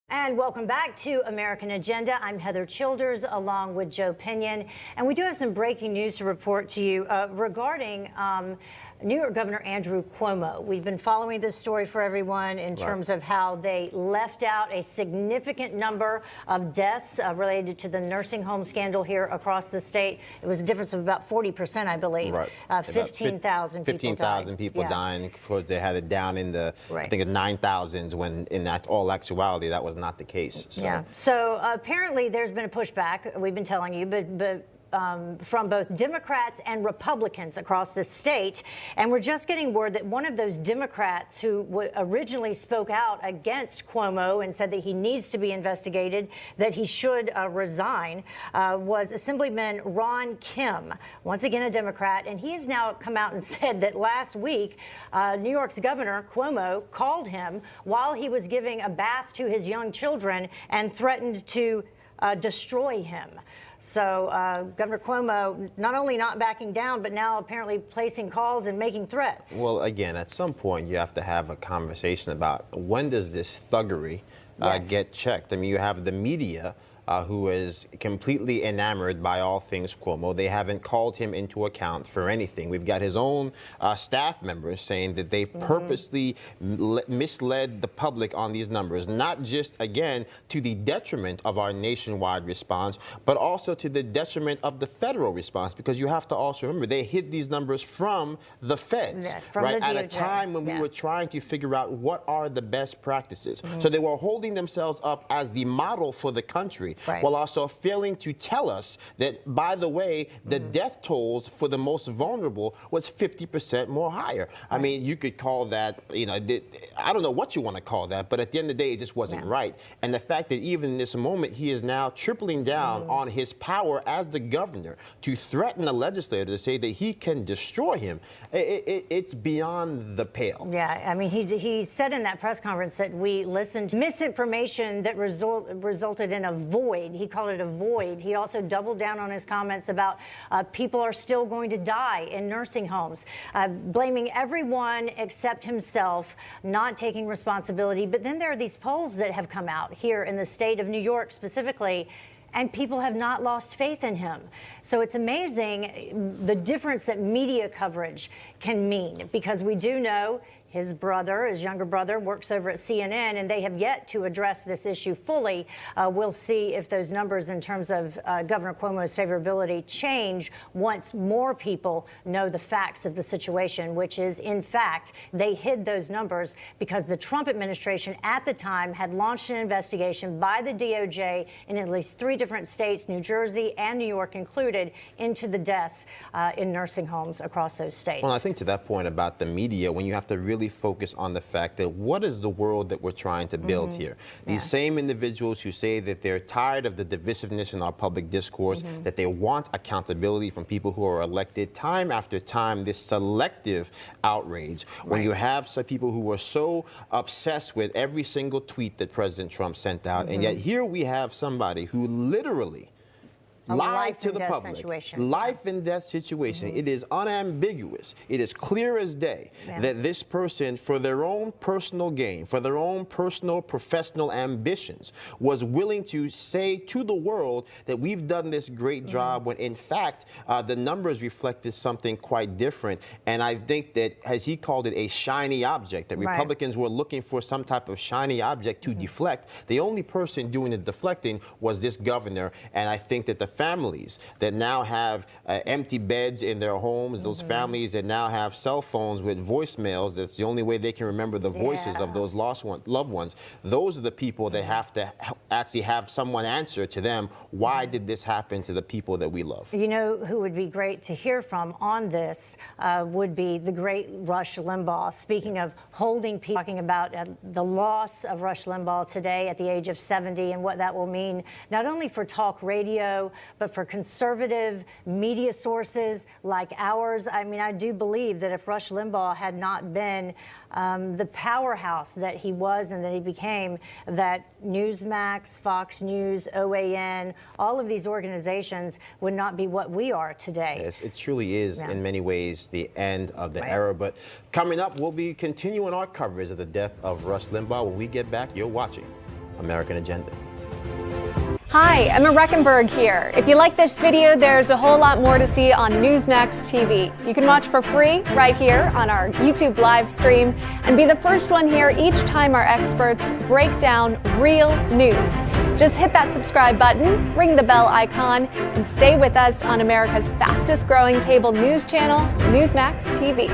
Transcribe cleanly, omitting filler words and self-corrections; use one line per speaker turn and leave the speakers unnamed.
And welcome back to American Agenda. I'm Heather Childers along with Joe Pinion. And we do have some breaking news to report to you regarding New York Governor Andrew Cuomo. We've been following this story for everyone in terms of how they left out a significant number of deaths related to the nursing home scandal here across the state. It was a difference of about 40%, I believe.
Right.
15,000 people
15,000 people dying because they had it down in the, I think, 9,000s, when in all actuality that was not the case. So.
Yeah. So apparently there's been a pushback, we've been telling you, but from both Democrats and Republicans across the state. And we're just getting word that one of those Democrats who originally spoke out against Cuomo and said that he needs to be investigated, that he should resign, was Assemblyman Ron Kim, once again a Democrat. And he has now come out and said that last week, New York's Governor Cuomo called him while he was giving a bath to his young children and threatened to destroy him. So Governor Cuomo not only not backing down, but now apparently placing calls and making threats.
Well, again, at some point you have to have a conversation about when does this thuggery get checked. I mean, you have the media who is completely enamored by all things Cuomo. They haven't called him into account for anything. We've got his own staff members saying that they purposely misled the public on these numbers, not just, again, to the detriment of our nationwide response, but also to the detriment of the federal response, because you have to also remember they hid these numbers from the feds, right? At a time when we were trying to figure out what are the best practices. So they were holding themselves up as the model for the country, while also failing to tell us that, by the way, the death tolls for the most vulnerable was 50% more higher. I mean, you could call that, you know, I don't know what you want to call that, but at the end of the day, it just wasn't right. And the fact that even in this moment, he is now tripling down on his power as the governor to threaten a legislator to say that he can destroy him, it's beyond the pale.
Yeah, I mean, he said in that press conference that we listened to misinformation that resulted in a void. He called it a void. He also doubled down on his comments about people are still going to die in nursing homes, blaming everyone except himself, not taking responsibility. But then there are these polls that have come out here in the state of New York specifically, and people have not lost faith in him. So it's amazing the difference that media coverage can mean, because we do know his brother, his younger brother, works over at CNN, and they have yet to address this issue fully. We'll see if those numbers in terms of Governor Cuomo's favorability change once more people know the facts of the situation, which is, in fact, they hid those numbers because the Trump administration at the time had launched an investigation by the DOJ in at least 3 different states, New Jersey and New York included, into the deaths in nursing homes across those states.
Well, I think to that point about the media, when you have to really focus on the fact that what is the world that we're trying to build here? These same individuals who say that they're tired of the divisiveness in our public discourse, that they want accountability from people who are elected, time after time, this selective outrage. When you have some people who are so obsessed with every single tweet that President Trump sent out, and yet here we have somebody who literally lied to the public. Life and death situation. It is unambiguous. It is clear as day that this person, for their own personal gain, for their own personal professional ambitions, was willing to say to the world that we've done this great job, when in fact the numbers reflected something quite different. And I think that, as he called it, a shiny object, that Republicans were looking for some type of shiny object to deflect. The only person doing the deflecting was this governor. And I think that the families that now have empty beds in their homes, those families that now have cell phones with voicemails, that's the only way they can remember the voices of those loved ones, those are the people that have to actually have someone answer to them, why did this happen to the people that we love?
You know who would be great to hear from on this would be the great Rush Limbaugh. Speaking of holding people, talking about the loss of Rush Limbaugh today at the age of 70 and what that will mean, not only for talk radio, but for conservative media sources like ours. I mean, I do believe that if Rush Limbaugh had not been the powerhouse that he was and that he became, that Newsmax, Fox News, OAN, all of these organizations would not be what we are today.
Yes, it truly is in many ways the end of the era. But coming up, we'll be continuing our coverage of the death of Rush Limbaugh. When we get back, you're watching American agenda.
Hi, Emma Reckenberg here. If you like this video, there's a whole lot more to see on Newsmax TV. You can watch for free right here on our YouTube live stream and be the first one here each time our experts break down real news. Just hit that subscribe button, ring the bell icon, and stay with us on America's fastest growing cable news channel, Newsmax TV.